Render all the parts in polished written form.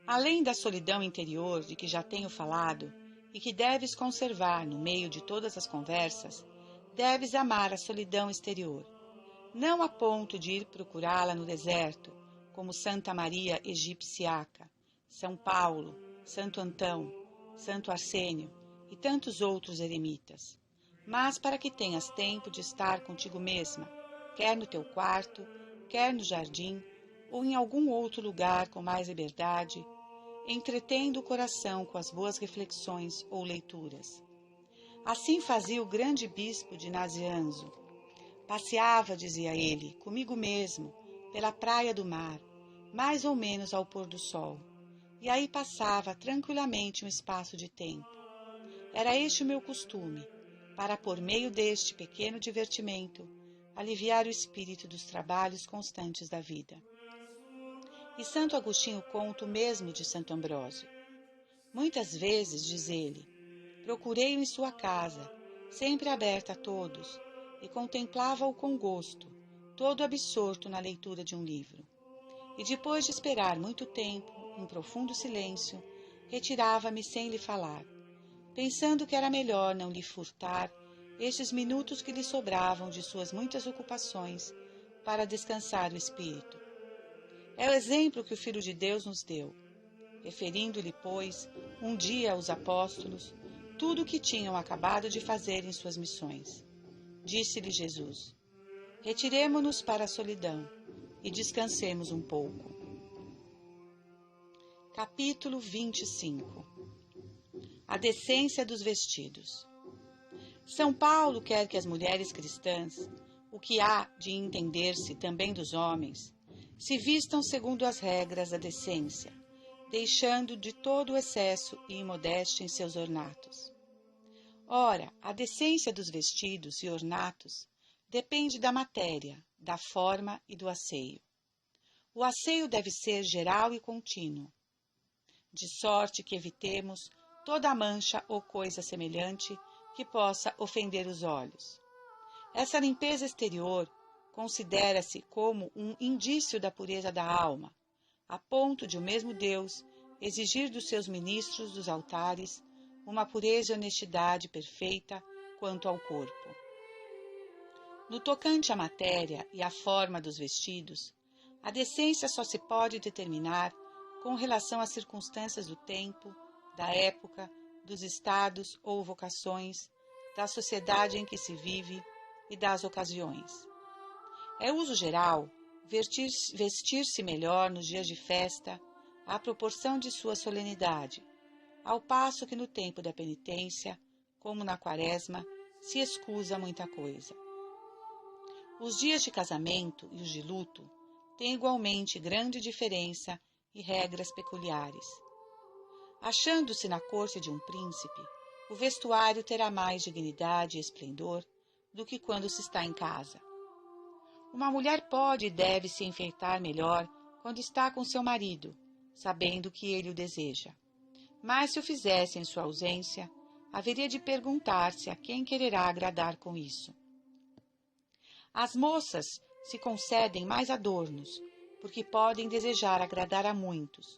Além da solidão interior de que já tenho falado e que deves conservar no meio de todas as conversas, deves amar a solidão exterior, não a ponto de ir procurá-la no deserto, como Santa Maria Egipciaca, São Paulo, Santo Antão, Santo Arsênio e tantos outros eremitas, mas para que tenhas tempo de estar contigo mesma, quer no teu quarto, quer no jardim, ou em algum outro lugar com mais liberdade, entretendo o coração com as boas reflexões ou leituras. Assim fazia o grande bispo de Nazianzo. Passeava, dizia ele, comigo mesmo, pela praia do mar, mais ou menos ao pôr do sol, e aí passava tranquilamente um espaço de tempo. Era este o meu costume, para, por meio deste pequeno divertimento, aliviar o espírito dos trabalhos constantes da vida. E Santo Agostinho conta o mesmo de Santo Ambrósio. Muitas vezes, diz ele, procurei-o em sua casa, sempre aberta a todos, e contemplava-o com gosto, todo absorto na leitura de um livro. E depois de esperar muito tempo, em profundo silêncio, retirava-me sem lhe falar, pensando que era melhor não lhe furtar estes minutos que lhe sobravam de suas muitas ocupações para descansar o espírito. É o exemplo que o Filho de Deus nos deu, referindo-lhe, pois, um dia aos apóstolos, tudo o que tinham acabado de fazer em suas missões. Disse-lhe Jesus: retiremo-nos para a solidão e descansemos um pouco. Capítulo 25. A decência dos vestidos. São Paulo quer que as mulheres cristãs, o que há de entender-se também dos homens, se vistam segundo as regras da decência, deixando de todo o excesso e imodéstia em seus ornatos. Ora, a decência dos vestidos e ornatos depende da matéria, da forma e do asseio. O asseio deve ser geral e contínuo, de sorte que evitemos toda mancha ou coisa semelhante que possa ofender os olhos. Essa limpeza exterior considera-se como um indício da pureza da alma, a ponto de o mesmo Deus exigir dos seus ministros dos altares uma pureza e honestidade perfeita quanto ao corpo. No tocante à matéria e à forma dos vestidos, a decência só se pode determinar com relação às circunstâncias do tempo, da época, dos estados ou vocações, da sociedade em que se vive e das ocasiões. É uso geral vestir-se melhor nos dias de festa, à proporção de sua solenidade, ao passo que no tempo da penitência, como na quaresma, se escusa muita coisa. Os dias de casamento e os de luto têm igualmente grande diferença e regras peculiares. Achando-se na corte de um príncipe, o vestuário terá mais dignidade e esplendor do que quando se está em casa. Uma mulher pode e deve se enfeitar melhor quando está com seu marido, sabendo que ele o deseja. Mas se o fizesse em sua ausência, haveria de perguntar-se a quem quererá agradar com isso. As moças se concedem mais adornos, porque podem desejar agradar a muitos,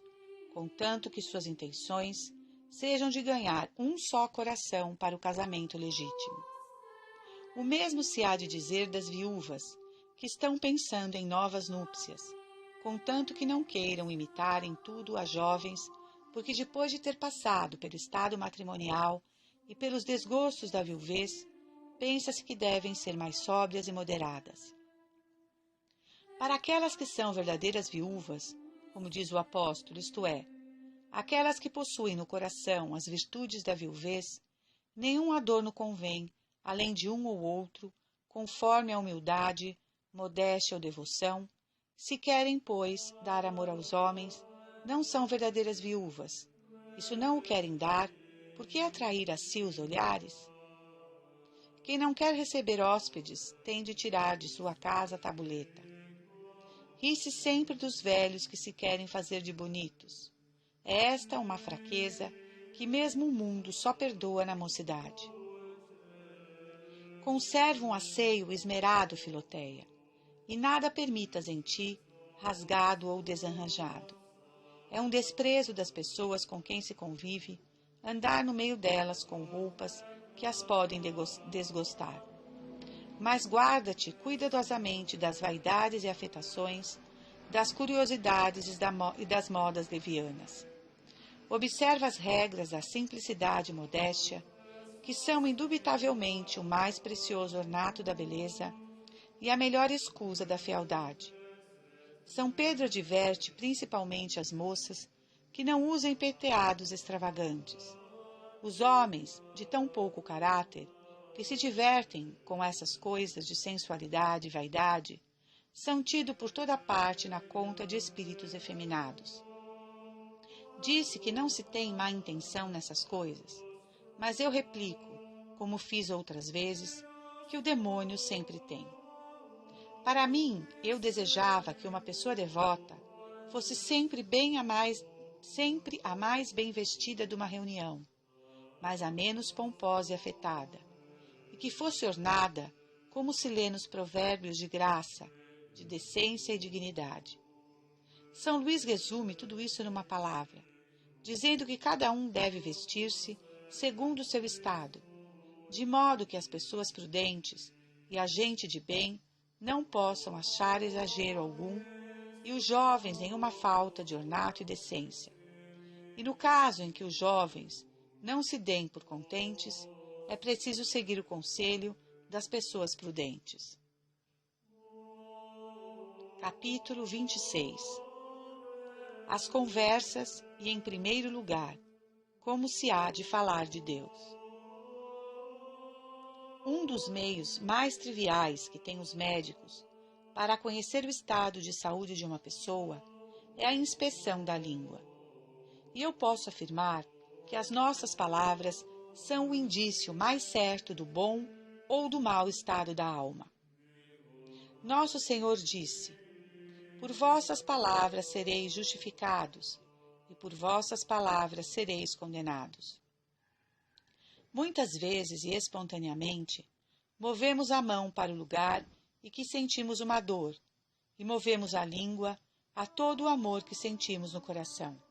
contanto que suas intenções sejam de ganhar um só coração para o casamento legítimo. O mesmo se há de dizer das viúvas, que estão pensando em novas núpcias, contanto que não queiram imitar em tudo as jovens, porque depois de ter passado pelo estado matrimonial e pelos desgostos da viuvez, pensa-se que devem ser mais sóbrias e moderadas. Para aquelas que são verdadeiras viúvas, como diz o apóstolo, isto é, aquelas que possuem no coração as virtudes da viuvez, nenhum adorno convém, além de um ou outro, conforme a humildade, modéstia ou devoção. Se querem, pois, dar amor aos homens, não são verdadeiras viúvas. Isso não o querem dar, por que atrair a si os olhares? Quem não quer receber hóspedes tem de tirar de sua casa a tabuleta. Ri-se sempre dos velhos que se querem fazer de bonitos. É esta uma fraqueza que mesmo o mundo só perdoa na mocidade. Conserva um asseio esmerado, Filoteia, e nada permitas em ti, rasgado ou desarranjado. É um desprezo das pessoas com quem se convive andar no meio delas com roupas que as podem desgostar. Mas guarda-te cuidadosamente das vaidades e afetações, das curiosidades e das modas levianas. Observa as regras da simplicidade e modéstia, que são indubitavelmente o mais precioso ornato da beleza e a melhor escusa da fealdade. São Pedro adverte principalmente as moças que não usem penteados extravagantes. Os homens, de tão pouco caráter, que se divertem com essas coisas de sensualidade e vaidade, são tidos por toda parte na conta de espíritos efeminados. Disse que não se tem má intenção nessas coisas, mas eu replico, como fiz outras vezes, que o demônio sempre tem. Para mim, eu desejava que uma pessoa devota fosse sempre a mais bem vestida de uma reunião, mas a menos pomposa e afetada, e que fosse ornada, como se lê nos provérbios, de graça, de decência e dignidade. São Luís resume tudo isso numa palavra, dizendo que cada um deve vestir-se segundo o seu estado, de modo que as pessoas prudentes e a gente de bem não possam achar exagero algum e os jovens nenhuma falta de ornato e decência. E no caso em que os jovens não se deem por contentes, é preciso seguir o conselho das pessoas prudentes. Capítulo 26. As conversas e, em primeiro lugar, como se há de falar de Deus. Um dos meios mais triviais que têm os médicos para conhecer o estado de saúde de uma pessoa é a inspeção da língua. E eu posso afirmar que as nossas palavras são o indício mais certo do bom ou do mau estado da alma. Nosso Senhor disse: por vossas palavras sereis justificados, e por vossas palavras sereis condenados. Muitas vezes e espontaneamente, movemos a mão para o lugar em que sentimos uma dor, e movemos a língua a todo o amor que sentimos no coração.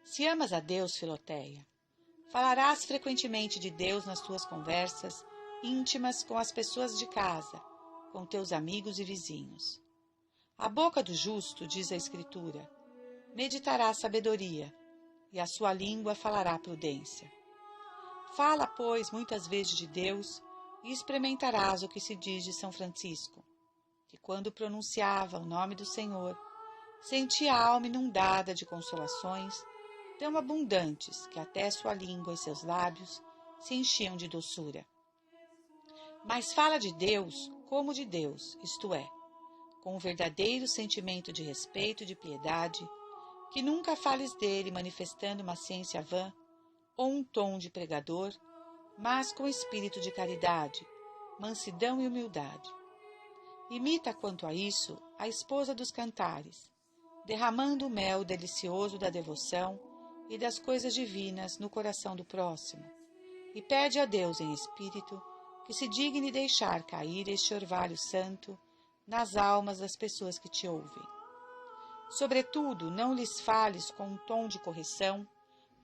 Se amas a Deus, Filoteia, falarás frequentemente de Deus nas tuas conversas íntimas com as pessoas de casa, com teus amigos e vizinhos. A boca do justo, diz a Escritura, meditará a sabedoria, e a sua língua falará prudência. Fala, pois, muitas vezes de Deus, e experimentarás o que se diz de São Francisco, que quando pronunciava o nome do Senhor, sentia a alma inundada de consolações tão abundantes que até sua língua e seus lábios se enchiam de doçura. Mas fala de Deus como de Deus, isto é, com um verdadeiro sentimento de respeito e de piedade, que nunca fales dele manifestando uma ciência vã ou um tom de pregador, mas com espírito de caridade, mansidão e humildade. Imita, quanto a isso, a esposa dos cantares, derramando o mel delicioso da devoção e das coisas divinas no coração do próximo, e pede a Deus em espírito que se digne deixar cair este orvalho santo nas almas das pessoas que te ouvem. Sobretudo, não lhes fales com um tom de correção,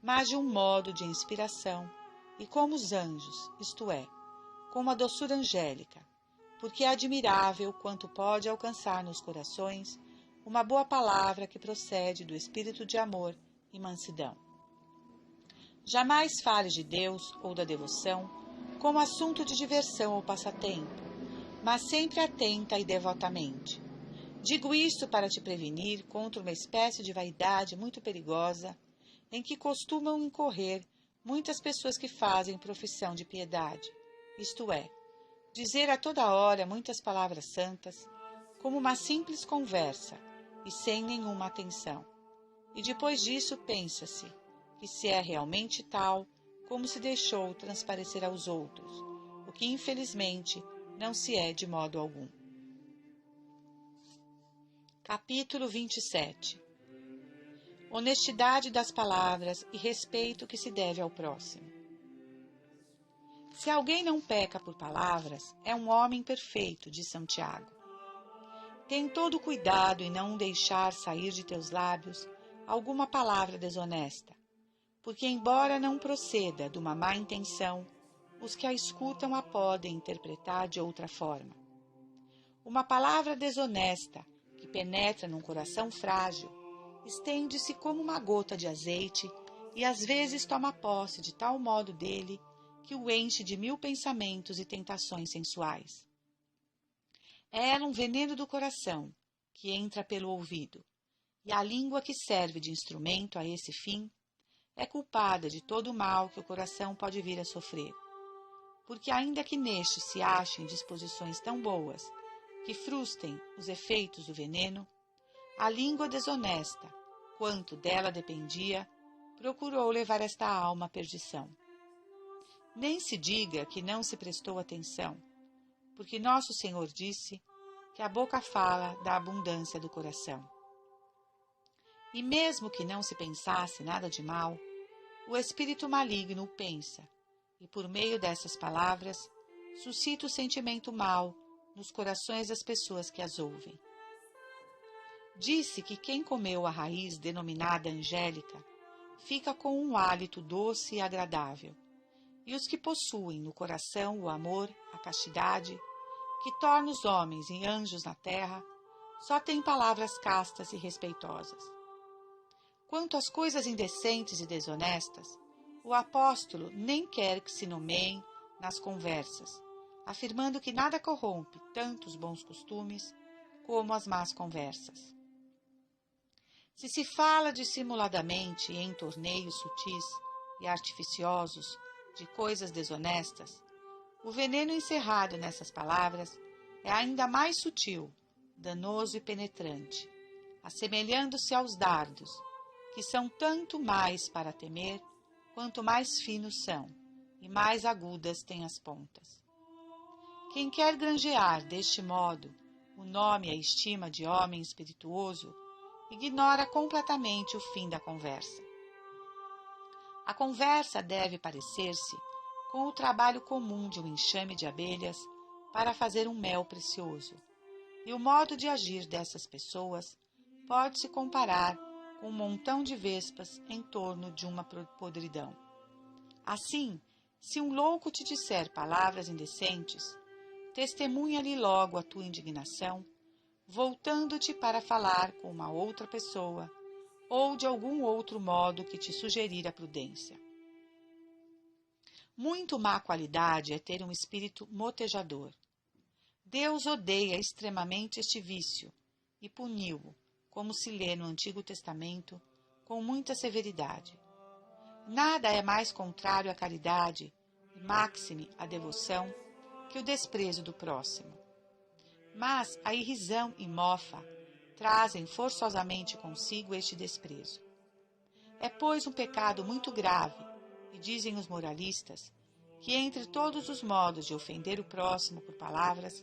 mas de um modo de inspiração, e como os anjos, isto é, com uma doçura angélica, porque é admirável quanto pode alcançar nos corações uma boa palavra que procede do espírito de amor e mansidão. Jamais fales de Deus ou da devoção como assunto de diversão ou passatempo, mas sempre atenta e devotamente. Digo isto para te prevenir contra uma espécie de vaidade muito perigosa em que costumam incorrer muitas pessoas que fazem profissão de piedade, isto é, dizer a toda hora muitas palavras santas, como uma simples conversa e sem nenhuma atenção. E depois disso pensa-se que se é realmente tal como se deixou transparecer aos outros, o que infelizmente não se é de modo algum. Capítulo 27. Honestidade das palavras e respeito que se deve ao próximo. Se alguém não peca por palavras, é um homem perfeito, diz São Tiago. Tem todo cuidado em não deixar sair de teus lábios alguma palavra desonesta, porque, embora não proceda de uma má intenção, os que a escutam a podem interpretar de outra forma. Uma palavra desonesta que penetra num coração frágil estende-se como uma gota de azeite e às vezes toma posse de tal modo dele que o enche de 1000 pensamentos e tentações sensuais. É ela um veneno do coração que entra pelo ouvido, e a língua que serve de instrumento a esse fim é culpada de todo o mal que o coração pode vir a sofrer, porque ainda que neste se achem disposições tão boas que frustrem os efeitos do veneno, a língua desonesta, quanto dela dependia, procurou levar esta alma à perdição. Nem se diga que não se prestou atenção, porque nosso Senhor disse que a boca fala da abundância do coração. E mesmo que não se pensasse nada de mal, o espírito maligno o pensa, e por meio dessas palavras suscita o sentimento mau nos corações das pessoas que as ouvem. Disse que quem comeu a raiz denominada angélica fica com um hálito doce e agradável, e os que possuem no coração o amor, a castidade, que torna os homens em anjos na terra, só têm palavras castas e respeitosas. Quanto às coisas indecentes e desonestas, o apóstolo nem quer que se nomeiem nas conversas, afirmando que nada corrompe tanto os bons costumes como as más conversas. Se se fala dissimuladamente em torneios sutis e artificiosos de coisas desonestas, o veneno encerrado nessas palavras é ainda mais sutil, danoso e penetrante, assemelhando-se aos dardos, que são tanto mais para temer, quanto mais finos são, e mais agudas têm as pontas. Quem quer granjear deste modo o nome e a estima de homem espirituoso, ignora completamente o fim da conversa. A conversa deve parecer-se com o trabalho comum de um enxame de abelhas para fazer um mel precioso, e o modo de agir dessas pessoas pode-se comparar com um montão de vespas em torno de uma podridão. Assim, se um louco te disser palavras indecentes, testemunha-lhe logo a tua indignação, voltando-te para falar com uma outra pessoa, ou de algum outro modo que te sugerir a prudência. Muito má qualidade é ter um espírito motejador. Deus odeia extremamente este vício e puniu-o, como se lê no Antigo Testamento, com muita severidade. Nada é mais contrário à caridade e máxime à devoção que o desprezo do próximo. Mas a irrisão e mofa trazem forçosamente consigo este desprezo. É, pois, um pecado muito grave, e dizem os moralistas, que entre todos os modos de ofender o próximo por palavras,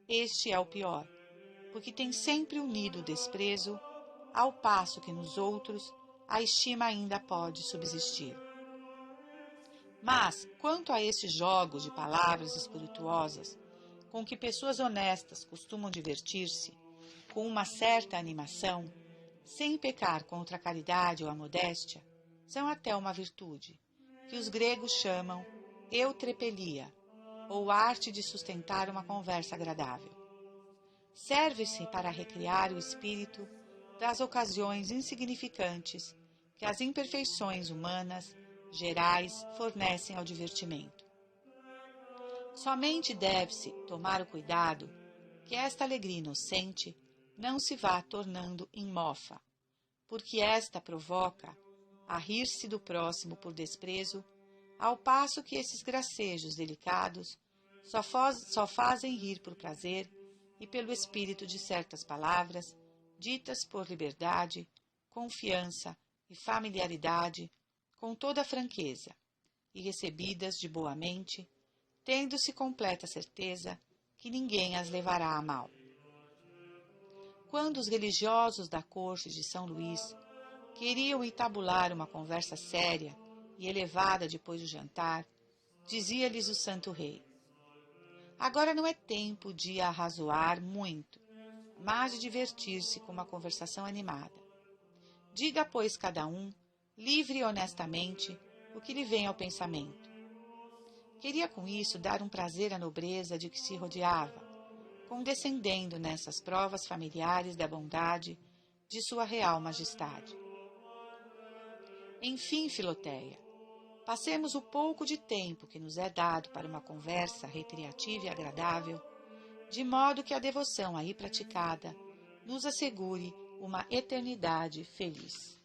este é o pior, porque tem sempre unido o desprezo, ao passo que nos outros a estima ainda pode subsistir. Mas, quanto a esses jogos de palavras espirituosas, com que pessoas honestas costumam divertir-se, com uma certa animação, sem pecar contra a caridade ou a modéstia, são até uma virtude, que os gregos chamam eutrepelia, ou arte de sustentar uma conversa agradável. Serve-se para recriar o espírito das ocasiões insignificantes que as imperfeições humanas gerais fornecem ao divertimento. Somente deve-se tomar o cuidado que esta alegria inocente não se vá tornando em mofa, porque esta provoca a rir-se do próximo por desprezo, ao passo que esses gracejos delicados só fazem rir por prazer e pelo espírito de certas palavras, ditas por liberdade, confiança e familiaridade, com toda a franqueza, e recebidas de boa mente, tendo-se completa certeza que ninguém as levará a mal. Quando os religiosos da corte de São Luís queriam entabular uma conversa séria e elevada depois do jantar, dizia-lhes o santo rei: agora não é tempo de arrazoar muito, mas de divertir-se com uma conversação animada. Diga, pois, cada um, livre e honestamente, o que lhe vem ao pensamento. Queria com isso dar um prazer à nobreza de que se rodeava, condescendendo nessas provas familiares da bondade de sua real majestade. Enfim, Filoteia, passemos o pouco de tempo que nos é dado para uma conversa recreativa e agradável, de modo que a devoção aí praticada nos assegure uma eternidade feliz.